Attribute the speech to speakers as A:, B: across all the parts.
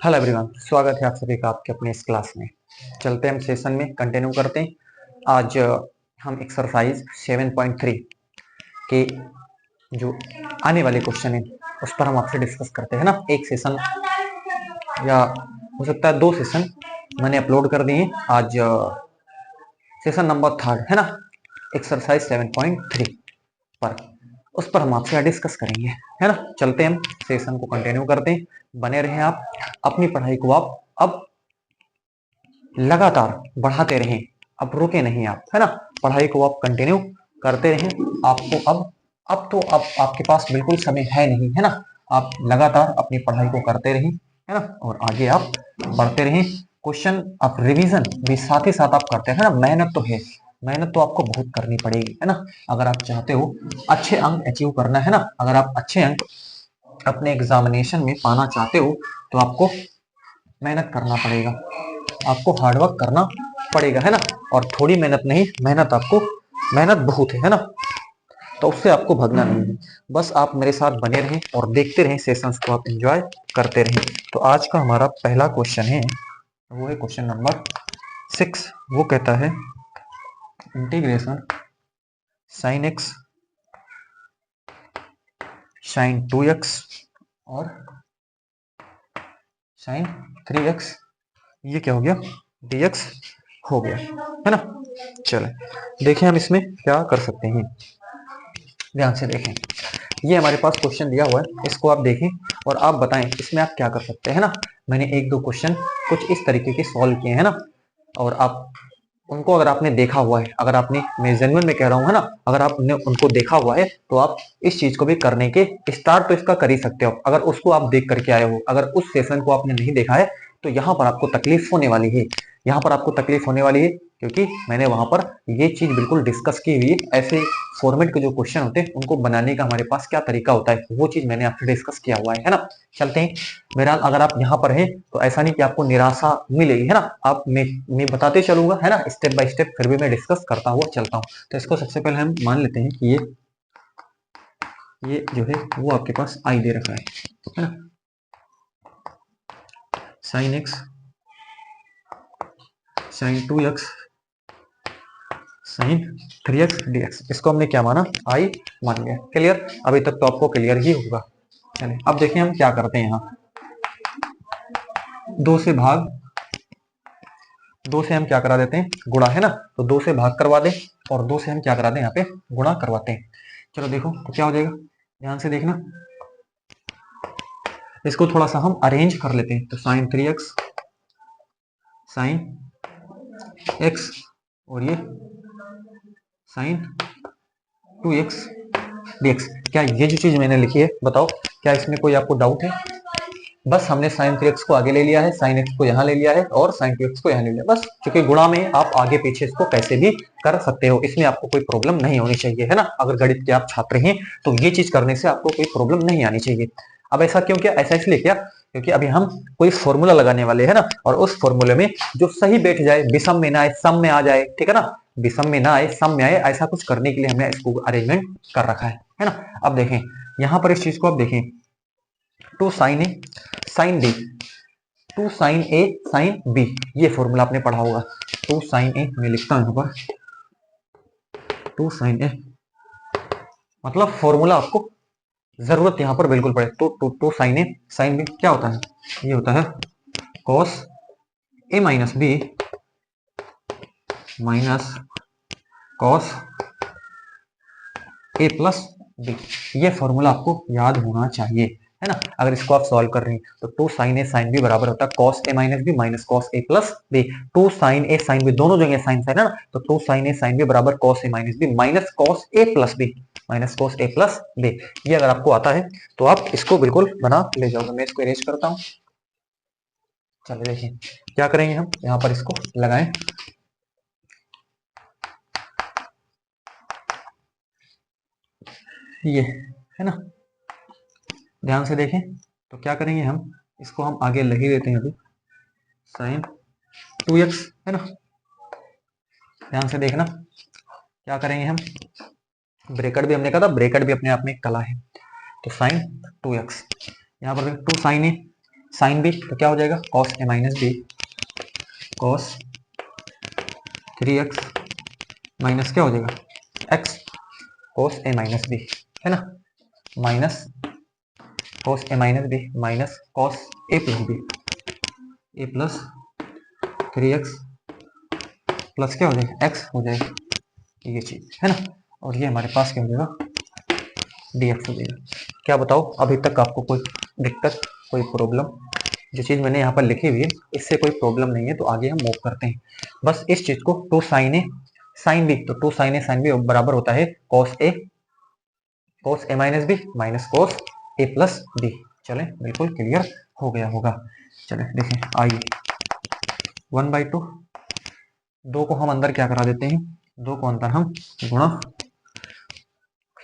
A: Hello everyone, स्वागत है आप सभी का आपके अपने इस क्लास में। चलते हैं हम सेशन में कंटिन्यू करते हैं। आज हम एक्सरसाइज 7.3 के जो आने वाले क्वेश्चन है उस पर हम आपसे डिस्कस करते हैं ना। एक सेशन या हो सकता है 2 सेशन मैंने अपलोड कर दिए। आज सेशन नंबर 3 है ना, एक्सरसाइज 7.3 पर उस पर हम आपसे डिस्कस करेंगे, है ना। चलते हैं हम सेशन को कंटिन्यू करते हैं। बने रहें आप, अपनी पढ़ाई को आप अब लगातार बढ़ाते रहें, अब रुके नहीं आप, है ना। पढ़ाई को आप कंटिन्यू करते रहें। आपको अब तो अब आपके पास बिल्कुल समय है नहीं, है ना। आप लगातार अपनी पढ़ाई को करते रहें, है ना, और आगे आप बढ़ते रहें। क्वेश्चन आप रिवीजन भी साथ ही साथ आप करते हैं ना। मेहनत तो है, मेहनत तो आपको बहुत करनी पड़ेगी, है ना। अगर आप चाहते हो अच्छे अंक अचीव करना, है ना, अगर आप अच्छे अंक अपने एग्जामिनेशन में पाना चाहते हो तो आपको मेहनत करना पड़ेगा, आपको हार्डवर्क करना पड़ेगा, है ना। और थोड़ी मेहनत नहीं, मेहनत आपको मेहनत बहुत है ना। तो उससे आपको भागना नहीं है। बस आप मेरे साथ बने रहें और देखते रहें, सेशंस को आप एंजॉय करते रहें। तो आज का हमारा पहला क्वेश्चन है, वो है क्वेश्चन नंबर 6। वो कहता है integration sign x sine 2x और साइन 3x, ये क्या हो गया, dx हो गया, है ना। चले देखें हम इसमें क्या कर सकते हैं। ध्यान से देखें, ये हमारे पास क्वेश्चन दिया हुआ है, इसको आप देखें और आप बताएं इसमें आप क्या कर सकते हैं ना। मैंने 1-2 क्वेश्चन कुछ इस तरीके के सॉल्व किए हैं ना, और आप उनको अगर आपने देखा हुआ है, अगर आपने, मैं जेन्युइन में कह रहा हूँ, है ना, अगर आपने उनको देखा हुआ है तो आप इस चीज को भी करने के स्टार्ट तो इसका कर ही सकते हो। अगर उसको आप देख करके आए हो, अगर उस सेशन को आपने नहीं देखा है तो यहाँ पर आपको तकलीफ होने वाली है, यहाँ पर आपको तकलीफ होने वाली है, क्योंकि मैंने वहां पर ये चीज बिल्कुल डिस्कस की हुई है। ऐसे फॉर्मेट के जो क्वेश्चन होते हैं उनको बनाने का हमारे पास क्या तरीका होता है, वो चीज मैंने आपसे डिस्कस किया हुआ है ना। चलते हैं। मेरा अगर आप यहाँ पर हैं तो ऐसा नहीं कि आपको निराशा मिलेगी, है ना। आप मैं बताते चलूंगा, है ना, स्टेप बाय स्टेप, फिर भी मैं डिस्कस करता हुआ चलता हूँ। तो इसको सबसे पहले हम मान लेते हैं कि ये जो है वो आपके पास आई दे रखा है ना। Sine x sine 2x sine 3x dx, इसको हमने क्या माना, आई मान लिया। क्लियर, अभी तक तो आपको क्लियर ही होगा। चलिए अब देखिए हम क्या करते हैं। यहाँ 2 से भाग, 2 से हम क्या करा देते हैं, गुणा, है ना। तो 2 से भाग करवा दें और 2 से हम क्या करा दें, यहाँ पे गुणा करवाते हैं। चलो देखो तो क्या हो जाएगा, ध्यान से देखना। इसको थोड़ा सा हम अरेंज कर लेते हैं। तो साइन 3x साइन x और ये साइन 2x dx, क्या ये जो चीज मैंने लिखी है, बताओ क्या इसमें कोई आपको डाउट है। बस हमने साइन 3x को आगे ले लिया है, साइन x को यहाँ ले लिया है और साइन 2x को यहाँ ले लिया, बस। क्योंकि गुणा में आप आगे पीछे इसको कैसे भी कर सकते हो, इसमें आपको कोई प्रॉब्लम नहीं होनी चाहिए, है ना। अगर गणित के आप छात्र हैं तो ये चीज करने से आपको कोई प्रॉब्लम नहीं आनी चाहिए। अब ऐसा क्यों किया, ऐसा इसलिए किया क्योंकि अभी हम कोई फॉर्मूला लगाने वाले हैं ना, और उस फॉर्मूले में जो सही बैठ जाए, विषम में ना आए, सम में आ जाए, ठीक है ना। विषम में ना आए, सम में आए, ऐसा कुछ करने के लिए हमने इसको अरेंजमेंट कर रखा है ना। अब देखें यहाँ पर इस चीज को आप देखें, 2 sign A sine B, 2 sign A sine B, ये फॉर्मूला आपने पढ़ा होगा। 2 साइन ए, मैं लिखता हूं यहाँ पर 2 साइन ए, मतलब फॉर्मूला आपको जरूरत यहाँ पर बिल्कुल पड़े। तो 2 साइन ए साइन बी क्या होता है, ये होता है cos A minus B minus cos A plus B. ये फॉर्मूला आपको याद होना चाहिए, है ना। अगर इसको आप सॉल्व कर रहे हैं तो 2 साइन ए साइन बी बराबर होता है cos A minus B minus cos A plus B. 2 sign A sine B दोनों जगह साइन साइन है ना, तो 2 साइन ए साइन बी बराबर cos A minus B minus cos A plus B minus cos A plus B. ये अगर आपको आता है तो आप इसको बिल्कुल बना ले जाओगे। मैं इसको इरेज करता हूँ। चलिए देखिए क्या करेंगे हम, यहाँ पर इसको लगाएं। ये है ना, ध्यान से देखें। तो क्या करेंगे हम, इसको हम आगे लग ही देते हैं अभी, साइन 2x, है ना। ध्यान से देखना क्या करेंगे हम, ब्रैकेट भी हमने कहा था, ब्रैकेट भी अपने आप में एक कला है। तो साइन 2x, यहाँ पर 2 साइन ए साइन बी तो क्या हो जाएगा cos A minus B, cos 3x minus क्या हो जाएगा x cos A minus B, है ना, minus cos A minus B minus cos A plus B, A plus 3x plus क्या हो जाएगा x हो जाएगा, ये चीज है ना, और ये हमारे पास क्या हो जाएगा dx हो जाएगा। क्या बताओ अभी तक आपको कोई दिक्कत, कोई प्रॉब्लम? जो चीज मैंने यहाँ पर लिखी हुई है इससे कोई प्रॉब्लम नहीं है, तो आगे हम मूव करते हैं। बस इस चीज को two sine A sine B, तो two sine A sine B बराबर होता है cos A minus B minus cos A plus B. चले बिल्कुल क्लियर हो गया होगा। चले देखें आइए 1/2, दो को हम अंदर क्या करा देते हैं, दो को अंदर हम गुणा,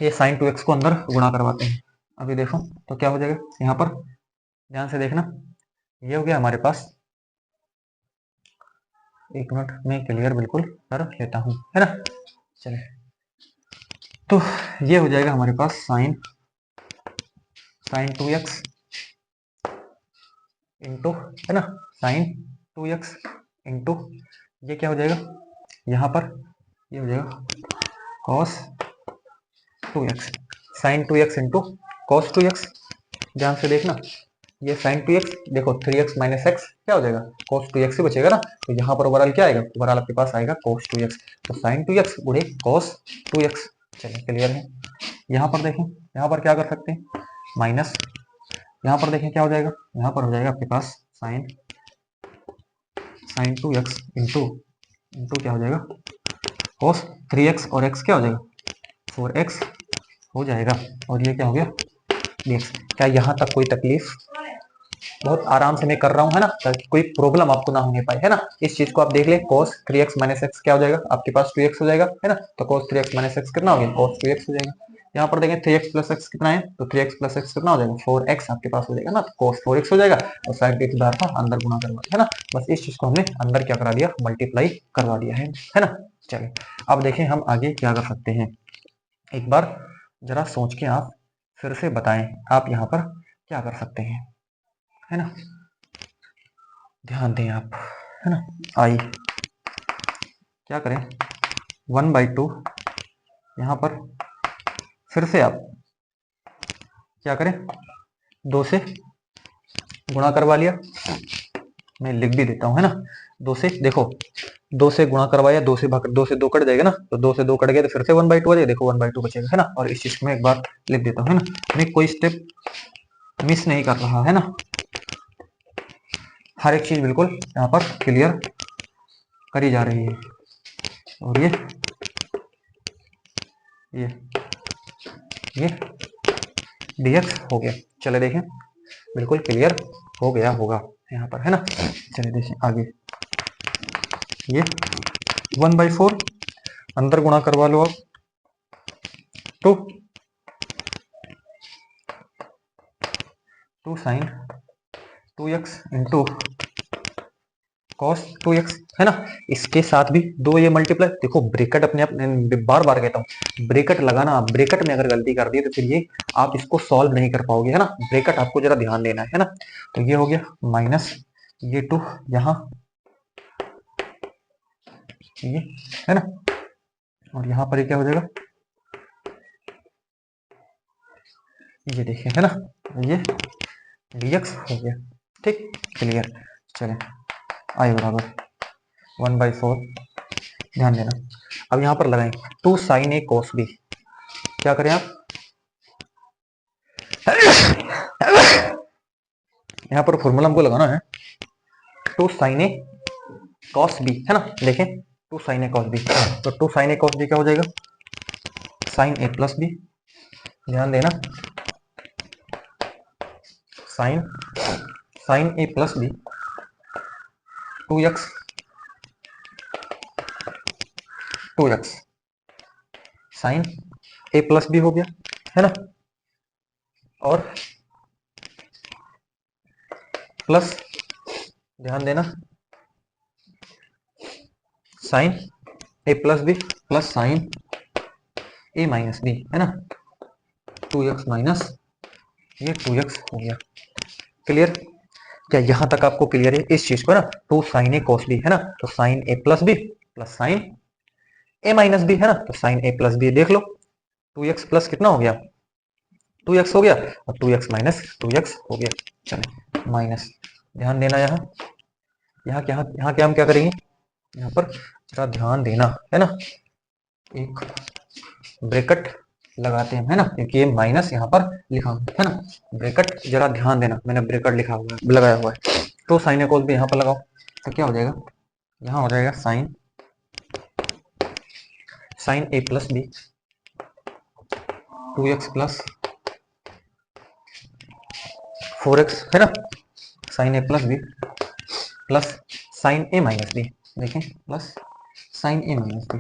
A: ये साइन 2x को अंदर गुणा करवाते हैं। अभी देखो तो क्या हो जाएगा, यहाँ पर ध्यान से देखना, ये हो गया हमारे पास, एक मिनट में क्लियर बिल्कुल कर लेता हूँ, है ना। चले तो ये हो जाएगा हमारे पास साइन 2x इंटू, है ना, साइन 2x इंटू, ये क्या हो जाएगा यहाँ पर, ये हो जाएगा cos 2x, sign 2x into cos 2x। ध्यान से देखना, ये साइन 2x देखो 3x माइनस एक्स क्या हो जाएगा cos 2x ही बचेगा ना, तो यहाँ पर ओवरऑल क्या आएगा, ओवरऑल आपके पास आएगा cos 2x, तो साइन 2x गुणे cos 2x। चलिए क्लियर है। यहाँ पर देखें, यहाँ पर क्या कर सकते हैं माइनस, यहाँ पर देखें क्या हो जाएगा, यहाँ पर हो जाएगा आपके पास साइन 2x इंटू इंटू क्या हो जाएगा cos 3x और x क्या हो जाएगा 4x हो जाएगा, और ये क्या हो गया dx। क्या यहाँ तक कोई तकलीफ? बहुत आराम से मैं कर रहा हूँ, है ना, ताकि कोई प्रॉब्लम आपको ना होने पाए, है ना। इस चीज को आप देख ले, cos 3x माइनस एक्स क्या हो जाएगा आपके पास 2x हो जाएगा, है ना, तो cos 3x माइनस एक्स कितना हो गया cos 2x हो जाएगा। यहाँ पर देखें 3x प्लस एक्स कितना है, तो 3x प्लस एक्स कितना हो जाएगा 4x आपके पास हो जाएगा ना, तो cos 4x हो जाएगा, और साइड एक बार था अंदर गुणा करवा दिया, है ना। बस इस चीज को हमने अंदर क्या करा दिया, मल्टीप्लाई करवा दिया है ना। चलिए अब देखें हम आगे क्या कर सकते हैं, एक बार जरा सोच के आप फिर से बताएं आप यहाँ पर क्या कर सकते हैं, है ना, ध्यान दें आप, है ना। आई क्या करें 1/2, यहाँ पर फिर से आप क्या करें, दो से गुणा करवा लिया, मैं लिख भी देता हूँ, है ना, दो से देखो, दो से गुणा करवाया, दो से भाग, दो से दो कट जाएगा ना, तो दो से दो कट गया तो फिर से 1/2 आ जाएगा, देखो 1/2 बचेगा, है ना। और इस चीज को मैं एक बार लिख देता हूँ, है ना, मैं कोई स्टेप मिस नहीं कर रहा, है ना, हर एक चीज बिल्कुल यहाँ पर क्लियर करी जा रही है। और ये dx हो गया। चले देखें बिल्कुल क्लियर हो गया होगा यहाँ पर, है ना। चले देखें आगे, ये 1/4 अंदर गुणा करवा लो आप, तो 2 sign 2x into cos 2x, है ना। इसके साथ भी दो ये मल्टीप्लाई, देखो ब्रेकेट अपने आप, बार बार कहता हूँ ब्रेकेट लगाना, ब्रेकेट में अगर गलती कर दी तो फिर ये आप इसको सॉल्व नहीं कर पाओगे, है ना, ब्रेकेट आपको जरा ध्यान देना है ना। तो ये हो गया माइनस ये 2 यहाँ, ये है ना, और यहाँ पर ये क्या हो जाएगा, ये देखिए, है ना, ये dx हो गया, ठीक क्लियर। चले आई बराबर 1/4, ध्यान देना। अब यहाँ पर लगाएं 2 साइन ए cos b, क्या करें आप यहाँ पर फॉर्मूला हमको लगाना है 2 साइन ए cos b, है ना। देखें 2 साइन ए cos b, तो 2 साइन ए cos b क्या हो जाएगा साइन ए प्लस बी, ध्यान देना, sign A plus B 2x sign A plus B हो गया, है ना, और प्लस, ध्यान देना, sign A plus B plus sine A minus B, है ना, 2x माइनस ये 2x हो गया, क्लियर। क्या यहाँ तक आपको क्लियर है इस चीज को ना? Two sine A cos B है ना, तो sine A plus B plus sine A minus B है ना, तो साइन ए प्लस बी देख लो, 2x प्लस कितना हो गया 2x हो गया, और 2x माइनस 2x हो गया। चले माइनस, ध्यान देना यहाँ, यहाँ क्या हम क्या करेंगे, यहाँ पर जरा ध्यान देना है ना, एक ब्रैकेट लगाते हैं है ना, क्योंकि ये माइनस यहाँ पर लिखा हुआ है ना, ब्रैकेट जरा ध्यान देना, मैंने ब्रैकेट लिखा हुआ है लगाया हुआ है। तो साइन ए कॉस भी यहाँ पर लगाओ, तो क्या हो जाएगा, यहाँ हो जाएगा sine A plus B 2x plus 4x है ना, sine A plus B plus sine A minus B, देखें plus sine A minus B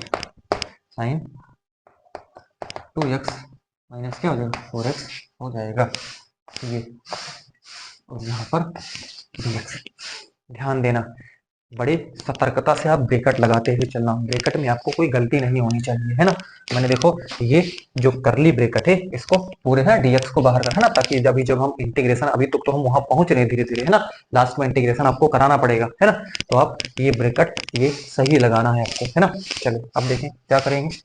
A: sine 2x minus क्या हो जाएगा 4x हो जाएगा ये, और यहाँ पर dx। ध्यान देना, बड़े सतर्कता से आप ब्रैकेट लगाते हुए चलना, ब्रैकेट में आपको कोई गलती नहीं होनी चाहिए है ना। मैंने देखो ये जो करली ब्रैकेट है इसको पूरे है dx को बाहर रखना, ताकि जब हम इंटीग्रेशन, अभी तक तो हम वहां पहुंच रहे हैं धीरे धीरे है ना, लास्ट में इंटीग्रेशन आपको कराना पड़ेगा है ना, तो आप ये ब्रैकेट ये सही लगाना है आपको है ना। चलो अब देखें क्या करेंगे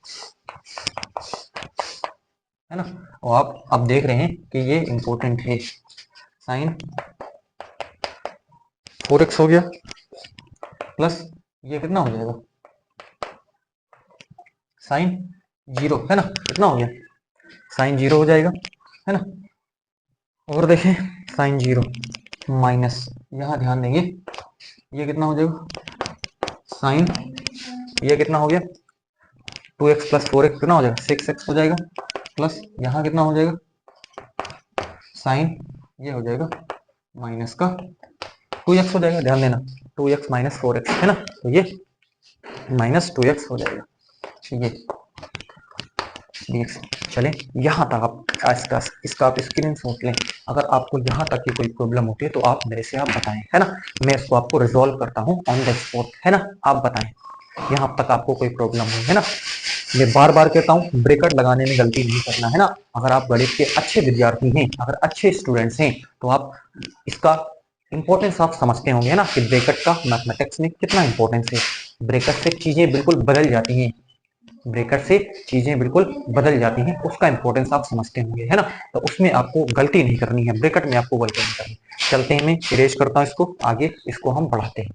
A: है ना, और आप अब देख रहे हैं कि ये इंपॉर्टेंट है, साइन 4x हो गया प्लस ये कितना हो जाएगा साइन 0 है ना, कितना हो गया साइन 0 हो जाएगा है ना। और देखें साइन 0 माइनस, यहाँ ध्यान देंगे ये कितना हो जाएगा साइन, ये कितना हो गया 2x प्लस 4x कितना हो जाएगा 6x हो जाएगा, प्लस यहाँ कितना हो जाएगा साइन, ये हो जाएगा माइनस का 2x हो जाएगा, ध्यान देना 2x माइनस 4x है ना, तो ये माइनस 2x हो जाएगा ये dx। चले यहाँ तक आप इसका आप स्क्रीन शॉट लें, अगर आपको यहाँ तक की कोई प्रॉब्लम होती है तो आप मेरे से आप बताएं है ना, मैं इसको आपको रिजॉल्व करता हूँ ऑन द स्पॉट है ना, आप बताएं यहाँ तक आपको कोई प्रॉब्लम हो है ना। मैं बार बार कहता हूँ ब्रैकेट लगाने में गलती नहीं करना है ना, अगर आप गणित के अच्छे विद्यार्थी हैं, अगर अच्छे स्टूडेंट्स हैं, तो आप इसका इंपॉर्टेंस आप समझते होंगे है ना, कि ब्रैकेट का मैथमेटिक्स में कितना इंपॉर्टेंस है, ब्रैकेट से चीजें बिल्कुल बदल जाती हैं, ब्रैकेट से चीजें बिल्कुल बदल जाती हैं, उसका इंपॉर्टेंस आप समझते होंगे है ना, तो उसमें आपको गलती नहीं करनी है, ब्रैकेट में आपको गलती नहीं करनी। चलते हैं, मैं इरेज करता हूँ इसको, आगे इसको हम बढ़ाते हैं।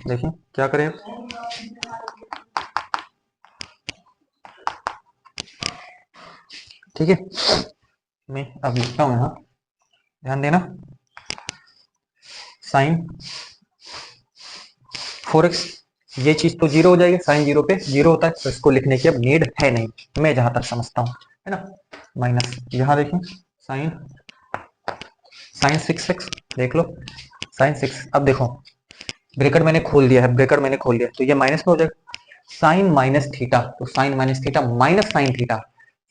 A: देखिए क्या करें, ठीक है, मैं अब लिखता हूं यहाँ, ध्यान देना साइन 4x, ये चीज तो 0 हो जाएगी, साइन 0 पे 0 होता है, तो इसको लिखने की अब नीड है नहीं, मैं जहां तक समझता हूं है ना, माइनस यहाँ देखें साइन साइन 6x देख लो साइन 6, अब देखो ब्रैकेट मैंने खोल दिया है, ब्रैकेट मैंने खोल दिया तो ये माइनस में हो जाएगा, साइन माइनस थीटा, तो sine minus theta minus sine theta,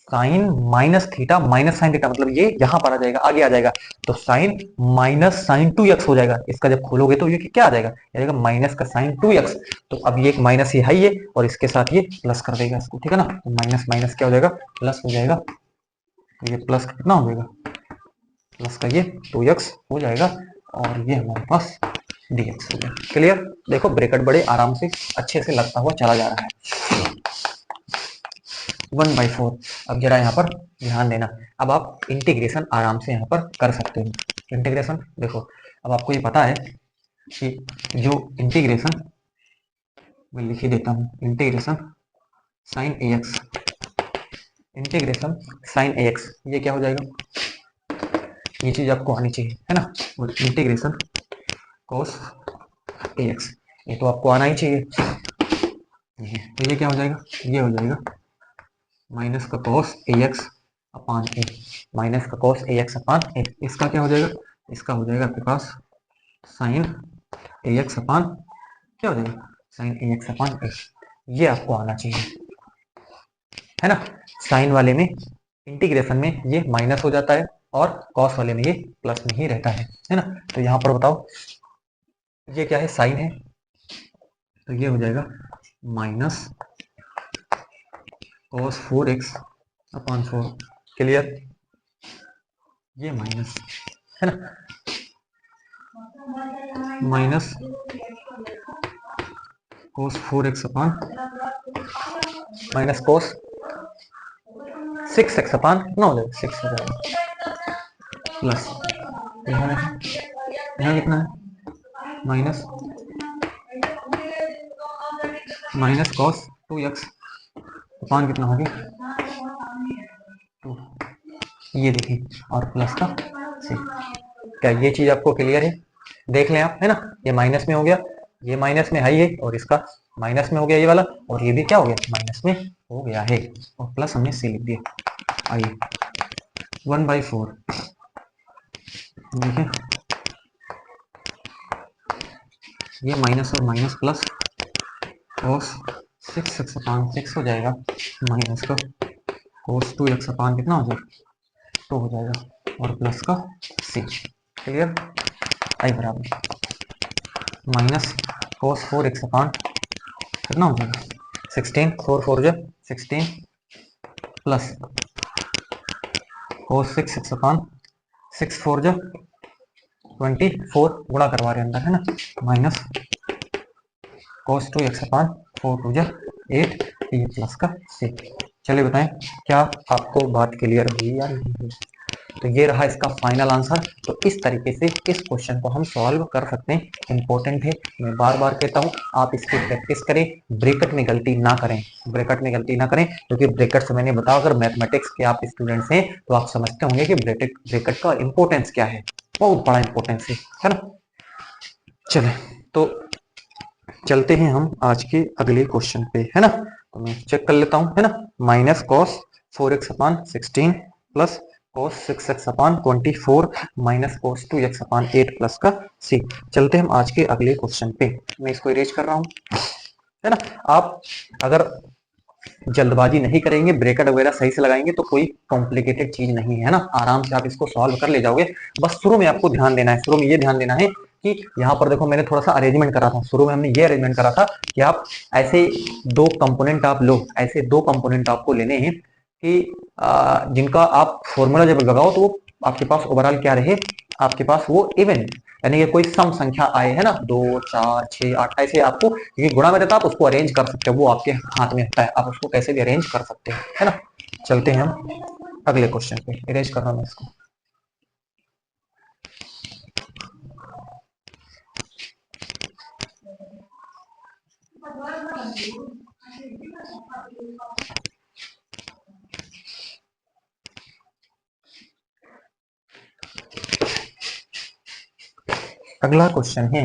A: sine minus theta minus sine theta, मतलब ये यहां पर आ जाएगा, आगे आ जाएगा, तो साइन माइनस साइन 2x हो जाएगा, इसका जब खोलोगे तो ये क्या आ जाएगा माइनस का साइन 2x, तो अब ये एक माइनस ये है ये, और इसके साथ ये प्लस कर देगा इसको, ठीक है ना, तो माइनस माइनस क्या हो जाएगा प्लस हो जाएगा, तो ये प्लस कितना हो जाएगा प्लस का ये 2x हो जाएगा, और ये हमारे पास dx हो गया। क्लियर, देखो ब्रैकेट बड़े आराम से अच्छे से लगता हुआ चला जा रहा है 1/4। अब जरा यहाँ पर ध्यान देना, अब आप इंटीग्रेशन आराम से यहाँ पर कर सकते हो, इंटीग्रेशन देखो, अब आपको ये पता है कि जो इंटीग्रेशन, मैं लिख ही देता हूँ, इंटीग्रेशन साइन ए एक्स, इंटीग्रेशन साइन ए एक्स, ये क्या हो जाएगा, ये चीज आपको आनी चाहिए है ना, और इंटीग्रेशन कोस ए एक्स, ये तो आपको आना ही चाहिए, तो ये क्या हो जाएगा, ये हो जाएगा माइनस का cos A x upon A, minus का कॉस ए एक्स अपान ए, इसका क्या हो जाएगा, इसका हो जाएगा आपके पास साइन ए एक्स अपान क्या हो जाएगा साइन ए एक्स अपान ए, ये आपको आना चाहिए है ना। साइन वाले में इंटीग्रेशन में ये माइनस हो जाता है, और कॉस वाले में ये प्लस में ही रहता है ना, तो यहाँ पर बताओ ये क्या है साइन है, तो ये हो जाएगा minus cos 4x upon 4। Clear? ये माइनस है ना, minus cos 4x upon minus cos 6x upon कितना हो जाएगा 6 हो जाएगा, प्लस यहाँ कितना है minus minus cos 2x upon कितना हो गया 2, ये देखिए, और प्लस का 6। क्या ये चीज आपको क्लियर है? देख लें आप, है ना, ये माइनस में हो गया, ये माइनस में है और इसका माइनस में हो गया ये वाला, और ये भी क्या हो गया माइनस में हो गया है, और प्लस हमने सी लिख दिया। आइए 1/4 देखिए, ये माइनस और minus plus cos 6x upon 6 हो जाएगा, माइनस का cos 2x अपॉन कितना हो जाएगा 2 हो जाएगा, और प्लस का सी। क्लियर? आई बराबर माइनस cos 4x अपॉन कितना हो जाएगा 16, 4 4 जो 16, प्लस cos 6x अपॉन 6 4 जो 24, गुणा करवा रहे अंदर है ना, माइनस cos 2x अपॉन 4 2 जो 8, ये प्लस का 6। चलिए बताएं क्या आपको बात क्लियर हुई या नहीं हुई? तो ये रहा इसका फाइनल आंसर। तो इस तरीके से इस क्वेश्चन को हम सॉल्व कर सकते हैं। इंपॉर्टेंट है, मैं बार बार कहता हूँ, आप इसकी प्रैक्टिस करें, ब्रैकेट में गलती ना करें, ब्रैकेट में गलती ना करें, क्योंकि ब्रैकेट से मैंने बताया, अगर मैथमेटिक्स के आप स्टूडेंट्स हैं तो आप समझते होंगे कि ब्रैकेट का इंपॉर्टेंस क्या है, बहुत बड़ा इंपॉर्टेंस है ना। चले तो चलते हैं हम आज के अगले क्वेश्चन पे, है ना। तो मैं चेक कर लेता हूँ, है ना, minus cos 4x upon 16 plus cos 6x upon 24 minus cos 2x upon 8 plus का c। चलते हैं हम आज के अगले क्वेश्चन पे। मैं इसको इरेज कर रहा हूँ, है ना। आप अगर जल्दबाजी नहीं करेंगे, ब्रैकेट वगैरह सही से लगाएंगे तो कोई कॉम्प्लिकेटेड चीज नहीं है ना, आराम से आप इसको सॉल्व कर ले जाओगे। बस शुरू में आपको ध्यान देना है, शुरू में ये ध्यान देना है कि यहाँ पर देखो मैंने थोड़ा सा अरेंजमेंट करा था, शुरू में हमने ये अरेंजमेंट करा था कि आप ऐसे दो कंपोनेंट आप लो, ऐसे दो कंपोनेंट आपको लेने हैं कि जिनका आप फॉर्मूला जब लगाओ तो वो आपके पास ओवरऑल क्या रहे, आपके पास वो इवन, यानी कि कोई सम संख्या आए, है ना, 2 4 6 8 ऐसे आपको, क्योंकि गुणा में रहता है आप उसको अरेंज कर सकते हो, वो आपके हाथ में होता है, आप उसको कैसे भी अरेंज कर सकते हैं, है ना। चलते हैं हम अगले क्वेश्चन पे, अरेंज कर रहा हूं मैं इसको। अगला क्वेश्चन है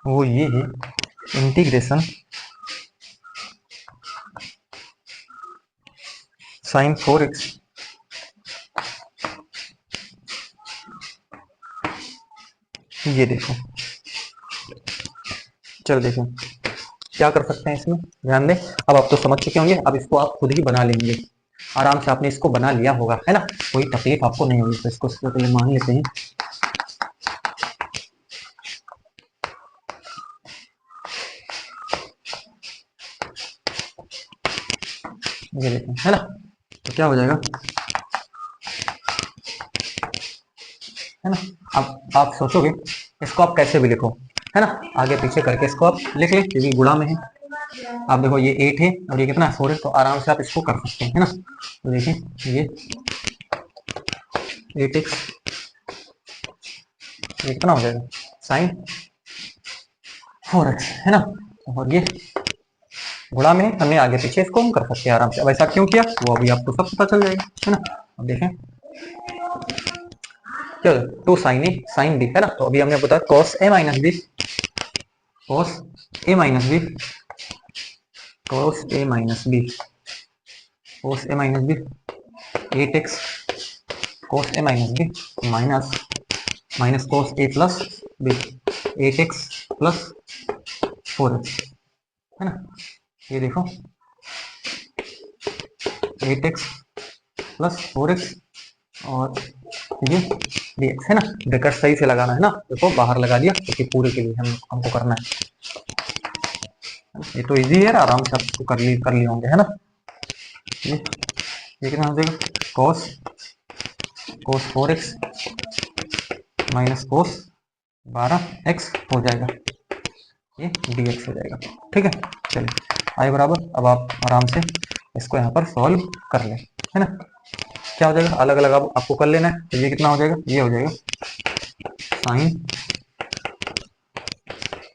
A: वो ये है, इंटीग्रेशन sin 4x ये देखो, चलो देखो क्या कर सकते हैं इसमें, ध्यान दें। अब आप तो समझ चुके होंगे, अब इसको आप खुद ही बना लेंगे, आराम से आपने इसको बना लिया होगा, है ना, कोई तकलीफ आपको नहीं होगी। तो इसको सबसे पहले मान लेते हैं, ये देखें, है ना। तो क्या हो जाएगा, है ना। अब आप सोचोगे इसको आप कैसे भी लिखो, है ना, आगे पीछे करके इसको आप लिख ले, क्योंकि गुणा में है। आप देखो ये 8 है और ये कितना है 4 है, तो आराम से आप इसको कर सकते हैं, है ना। तो देखिए ये 8x, ये कितना हो जाएगा साइन 4x, है ना, और ये गुणा में है, हमने आगे पीछे इसको हम कर सकते हैं आराम से। अब ऐसा क्यों किया वो अभी आपको सब पता चल जाएगा, है ना। अब देखें, चलो 2 साइन ए साइन बी, है ना। तो अभी हमने बताया cos a minus B, cos a minus B, cos a minus B, cos a minus B 8x cos a minus B minus minus cos a plus B 8x plus 4x, है ना। ये देखो 8x प्लस 4x और ये dx, है ना। Bracket सही से लगाना है ना, देखो बाहर लगा दिया क्योंकि पूरे के लिए हमको करना है, ये तो इजी है, आराम से आप इसको कर लिए होंगे, है ना। ये कितना हो जाएगा, cos cos 4x minus cos 12x हो जाएगा, ये dx हो जाएगा। ठीक है, चलिए आई बराबर, अब आप आराम से इसको यहाँ पर सॉल्व कर ले, है ना। क्या हो जाएगा, अलग अलग अब आपको कर लेना है। तो ये कितना हो जाएगा, ये हो जाएगा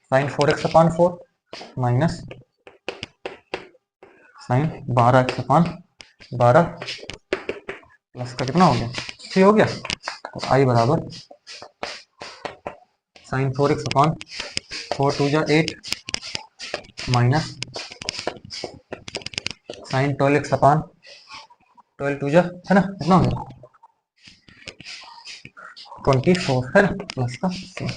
A: साइन 4x अपान 4 माइनस साइन 12x अपान 12 प्लस का कितना हो गया, 3 हो गया। तो आई बराबर साइन 4x अपान 4 2 जा 8 माइनस साइन 12x अपान 12 2 जा, है ना, कितना हो गया 24, है ना, प्लस का 3।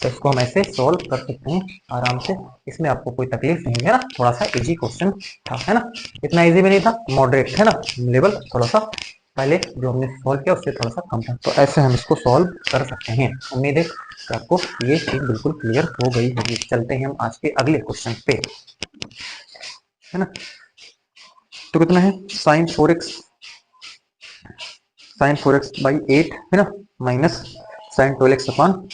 A: तो इसको हम ऐसे सोल्व कर सकते हैं आराम से, इसमें आपको कोई तकलीफ नहीं है ना। थोड़ा सा इजी क्वेश्चन था, है ना, इतना इजी भी नहीं था, मॉडरेट है ना, लेवल थोड़ा सा पहले जो हमने सॉल्व किया उससे थोड़ा सा कम था। तो ऐसे हम इसको सॉल्व कर सकते हैं। उम्मीद है कि आपको ये चीज बिल्कुल क्लियर हो गई होगी। चलते हैं हम आज के अगले क्वेश्चन पे, है ना। तो कितना है साइन 4x बाई 8, है ना, माइनस साइन 12x अपान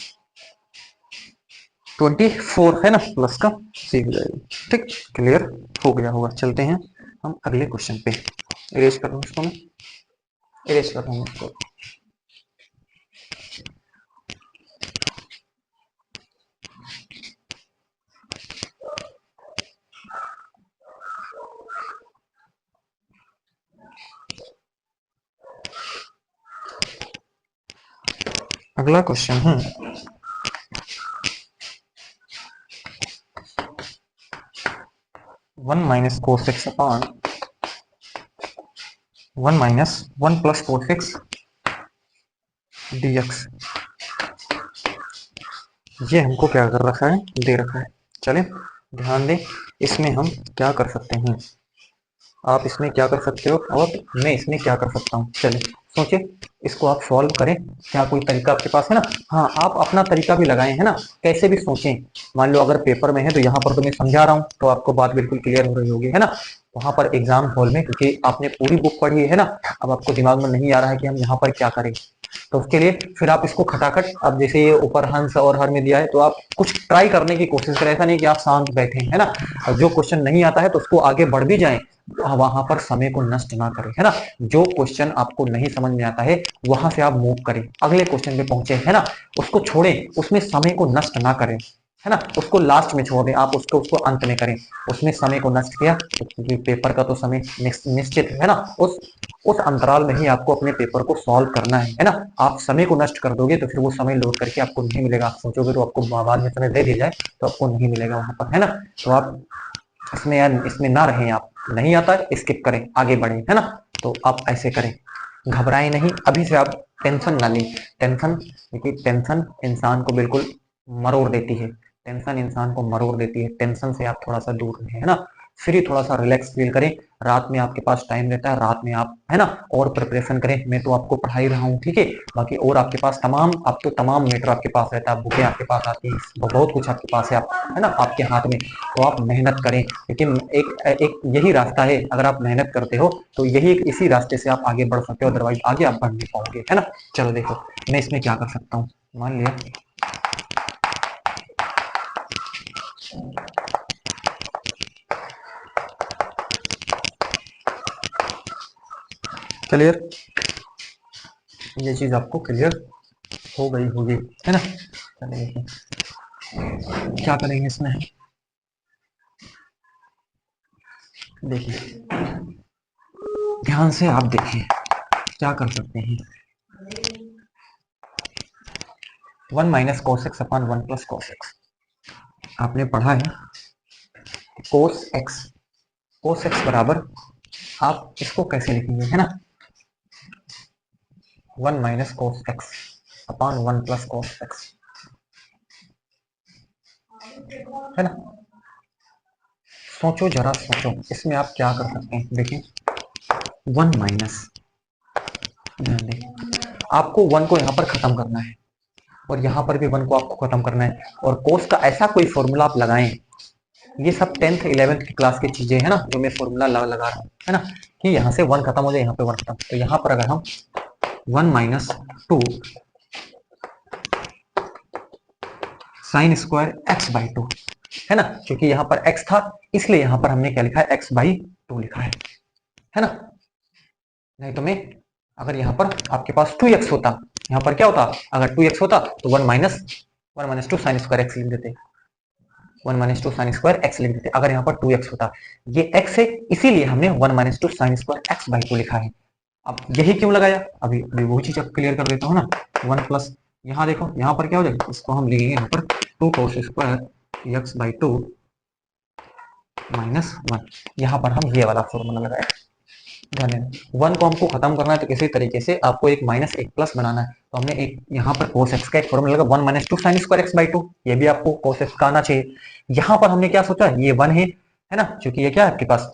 A: 24, है ना, प्लस का सी हो जाएगा। ठीक, क्लियर हो गया होगा। चलते हैं हम अगले क्वेश्चन पे। इरेज कर रहा हूँ इसको, मैं इरेज कर रहा हूँ इसको। अगला क्वेश्चन है 1 माइनस कोस एक्स अपान 1 minus 1 plus cos x dx। ये हमको क्या कर रखा है, दे रखा है। चले ध्यान दें, इसमें हम क्या कर सकते हैं, आप इसमें क्या कर सकते हो और मैं इसमें क्या कर सकता हूँ। चलिए सोचिए, इसको आप सॉल्व करें। क्या कोई तरीका आपके पास है ना, हाँ आप अपना तरीका भी लगाएं, है ना, कैसे भी सोचें। मान लो अगर पेपर में है तो यहाँ पर तो मैं समझा रहा हूँ तो आपको बात बिल्कुल क्लियर हो रही होगी, है ना। वहां पर एग्जाम हॉल में, क्योंकि आपने पूरी बुक पढ़ी है ना, अब आपको दिमाग में नहीं आ रहा है कि हम यहाँ पर क्या करें। तो उसके लिए फिर आप इसको खटाखट, अब जैसे ये ऊपर हंस और हर में दिया है तो आप कुछ ट्राई करने की कोशिश करें। ऐसा नहीं कि आप शांत बैठे, है ना, जो क्वेश्चन नहीं आता है तो उसको आगे बढ़ भी जाए, वहां पर समय को नष्ट ना करें, है ना। जो क्वेश्चन आपको नहीं समझ में आता है वहां से आप मूव करें, अगले क्वेश्चन पे पहुंचे, है ना। उसको छोड़ें, उसमें समय को नष्ट ना करें, है ना, उसको लास्ट में छोड़ दें, आप उसको अंत में करें। उसमें समय को नष्ट किया तो पेपर का तो समय निश्चित है ना, उस अंतराल में ही आपको अपने पेपर को सॉल्व करना है ना। आप समय को नष्ट कर दोगे तो फिर वो समय लौट करके आपको नहीं मिलेगा। आप सोचोगे तो आपको बाद में समय दे दिया जाए तो आपको नहीं मिलेगा वहां पर, है ना। तो आप इसमें ना रहें, आप नहीं आता है स्किप करें, आगे बढ़े, है ना। तो आप ऐसे करें, घबराएं नहीं, अभी से आप टेंशन ना लें। टेंशन, क्योंकि टेंशन इंसान को बिल्कुल मरोड़ देती है, टेंशन इंसान को मरोड़ देती है। टेंशन से आप थोड़ा सा दूर रहें, है ना। फिर थोड़ा सा रिलैक्स फील करें, रात में आपके पास टाइम रहता है, रात में आप, है ना, और प्रिपरेशन करें। मैं तो आपको पढ़ा ही रहा हूँ, ठीक है, बाकी और आपके पास तमाम मैटर आपके पास रहता है, बुकें आपके पास आती है, बहुत कुछ आपके पास है, आप, है ना, आपके हाथ में। तो आप मेहनत करें, लेकिन एक यही रास्ता है, अगर आप मेहनत करते हो तो यही इसी रास्ते से आप आगे बढ़ सकते हो, अदरवाइज आगे आप बढ़ नहीं पाओगे, है ना। चलो देखो मैं इसमें क्या कर सकता हूँ। मान लिया क्लियर, ये चीज आपको क्लियर हो गई होगी, है ना। चलिए क्या करेंगे इसमें, देखिए ध्यान से आप देखिए क्या कर सकते हैं। 1 माइनस कोस एक्स अपान 1 प्लस कोस एक्स, आपने पढ़ा है कोस एक्स बराबर, आप इसको कैसे लिखेंगे, है ना, 1 माइनस कोस एक्स अपान 1 प्लस कोस एक्स, है ना। सोचो जरा सोचो, इसमें आप क्या कर सकते हैं। देखिए 1 माइनस, ध्यान दें, आपको 1 को यहाँ पर खत्म करना है और यहाँ पर भी 1 को आपको खत्म करना है, और कोस का ऐसा कोई फॉर्मूला आप लगाएं ये सब 10th 11th की क्लास की चीजें है ना, जो मैं फॉर्मूला लगा रहा हूँ, है ना, कि यहाँ से 1 खत्म हो जाए, यहाँ पे 1 खत्म। तो यहाँ पर अगर हम 1 minus 2 sine square X by 2, है ना, क्योंकि यहाँ पर x था इसलिए यहाँ पर हमने क्या लिखा है, x बाई 2 लिखा है ना। नहीं तो मैं अगर यहाँ पर आपके पास 2x होता, यहाँ पर क्या होता, अगर 2x होता तो 1 माइनस 2 साइन स्क्वायर एक्स लिख देते, 1 माइनस 2 साइन स्क्वायर एक्स लिख देते, अगर यहाँ पर 2x होता। ये x है इसीलिए हमने 1 minus 2 sine square X by 2 लिखा है। अब यही क्यों लगाया, अभी अभी वही चीज क्लियर कर देता हूँ ना। 1 प्लस यहाँ देखो, यहाँ पर क्या हो जाएगा, इसको हम लिखेंगे यहाँ पर 2 cos square X by 2 minus 1। यहाँ पर हम ये वाला फॉर्मूला लगाया। ध्यान देना 1 को हमको खत्म करना है तो किसी तरीके से आपको एक माइनस एक प्लस बनाना है, तो हमने एक यहाँ पर cos x का एक फॉर्मूला लगा 1 minus 2 sine square X by 2। ये भी आपको cos x का आना चाहिए। यहाँ पर हमने क्या सोचा, ये 1 है ना, क्योंकि ये क्या है आपके पास,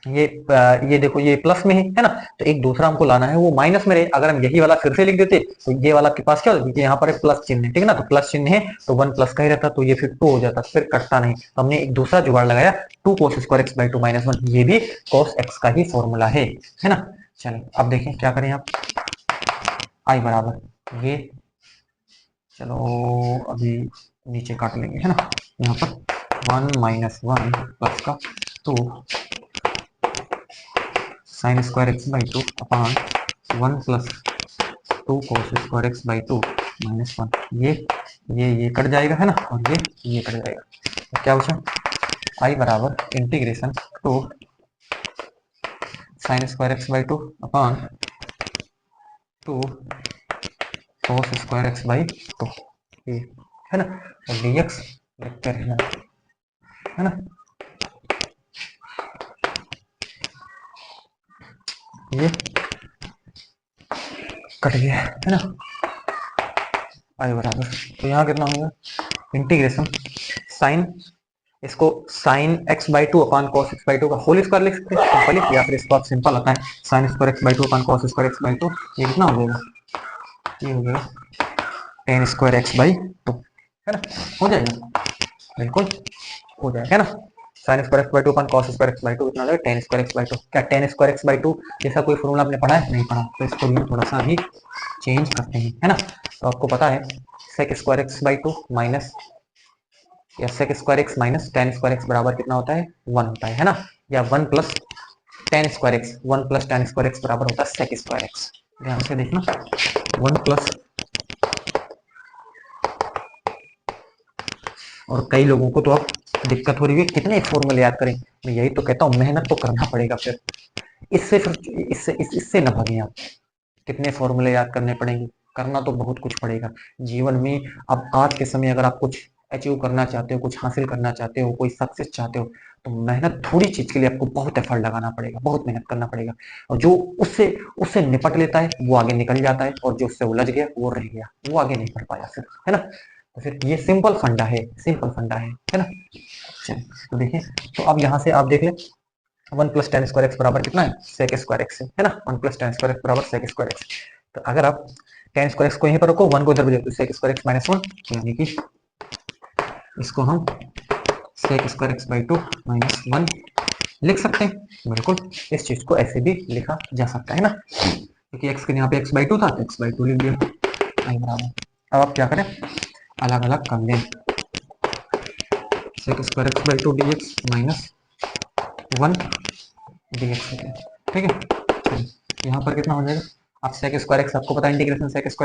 A: ये देखो ये प्लस में है ना, तो एक दूसरा हमको लाना है वो माइनस में रहे। अगर हम यही वाला फिर से लिख देते तो ये वाला आपके पास क्या होता है, यहाँ पर एक प्लस चिन्ह है, ठीक है ना, तो प्लस चिन्ह है तो 1 प्लस का ही रहता, तो ये फिर 2 हो जाता, फिर कटता नहीं। तो हमने एक दूसरा जुगाड़ लगाया 2 cos square X by 2 minus 1, ये भी cos x का ही फॉर्मूला है ना। चलिए अब देखें क्या करें आप, आई बराबर ये, चलो अभी नीचे काट लेंगे, है ना, यहाँ पर 1 माइनस 1 प्लस का 2 sine square X by 2 upon 1 plus 2 cos square X by 2 minus 1। ये कट जाएगा, है ना, और ये कट जाएगा, तो क्या बचा, आई बराबर integration 2 sine square X by 2 upon 2 cos square X by 2, ये है ना, और dx लिखते रहना, है ना। ये कट गया, है ना, आई बराबर, तो यहाँ कितना होगा, इंटीग्रेशन साइन, इसको sine x by 2 upon cos x by 2 का होल स्क्वायर लिख सकते हैं सिंपली, या फिर इसको आप सिंपल आता है sine square X by 2 upon cos square X by 2। ये कितना हो जाएगा, ये हो जाएगा टेन स्क्वायर एक्स बाई 2, है ना, हो जाएगा, बिल्कुल हो जाएगा, है ना। Sine square X by 2 upon cos square X by 2 कितना हो जाएगा, टेन स्क्वायर एक्स बाई 2। क्या टेन स्क्वायर एक्स बाई 2 जैसा कोई फॉर्मूला आपने पढ़ा है, नहीं पढ़ा, तो इसको हम थोड़ा सा भी चेंज करते हैं, है ना। तो आपको पता है sec square X by 2 minus या sec square X minus ten square X बराबर कितना होता है, 1 होता है ना, या 1 plus ten square x, 1 plus ten square X बराबर होता है सेक स्क्वायर एक्स। ध्यान से देखना 1 प्लस, और कई लोगों को तो अब दिक्कत हो रही है कितने फॉर्मूले याद करें। मैं यही तो कहता हूँ मेहनत तो करना पड़ेगा, फिर इससे न भागें आप, कितने फॉर्मूले याद करने पड़ेंगे, करना तो बहुत कुछ पड़ेगा जीवन में। अब आज के समय अगर आप कुछ अचीव करना चाहते हो, कुछ हासिल करना चाहते हो, कोई सक्सेस चाहते हो, तो मेहनत थोड़ी चीज के लिए आपको बहुत एफर्ट लगाना पड़ेगा, बहुत मेहनत करना पड़ेगा। और जो उससे उससे निपट लेता है वो आगे निकल जाता है, और जो उससे उलझ गया वो रह गया, वो आगे नहीं बढ़ पाया फिर, है ना। तो फिर ये सिंपल फंडा है, सिंपल फंडा है ना। चलिए तो देखिए, तो अब यहाँ से आप देख लें 1 प्लस टेन स्क्वायर एक्स बराबर कितना है, सेक स्क्वायर एक्स है ना, 1 प्लस टेन स्क्वायर एक्स बराबर सेक स्क्वायर एक्स। तो अगर आप टेन स्क्वायर एक्स को यहीं पर रखो, 1 को इधर भेजो, तो सेक स्क्वायर एक्स माइनस 1, यानी कि इसको हम sec square X by 2 minus 1 लिख सकते हैं। बिल्कुल इस चीज को ऐसे भी लिखा जा सकता है ना, क्योंकि एक्स के यहाँ पे एक्स बाई 2 था तो एक्स बाई 2 लिख दिया, आई बराबर। अब आप क्या करें, अलग अलग कर लें, sec square X by 2 D X minus 1 D X, ठीक है। यहाँ पर कितना हो जाएगा, आप सेक स्क्वायर एक्स आपको पता है इंटीग्रेशन सेक स्क्वायर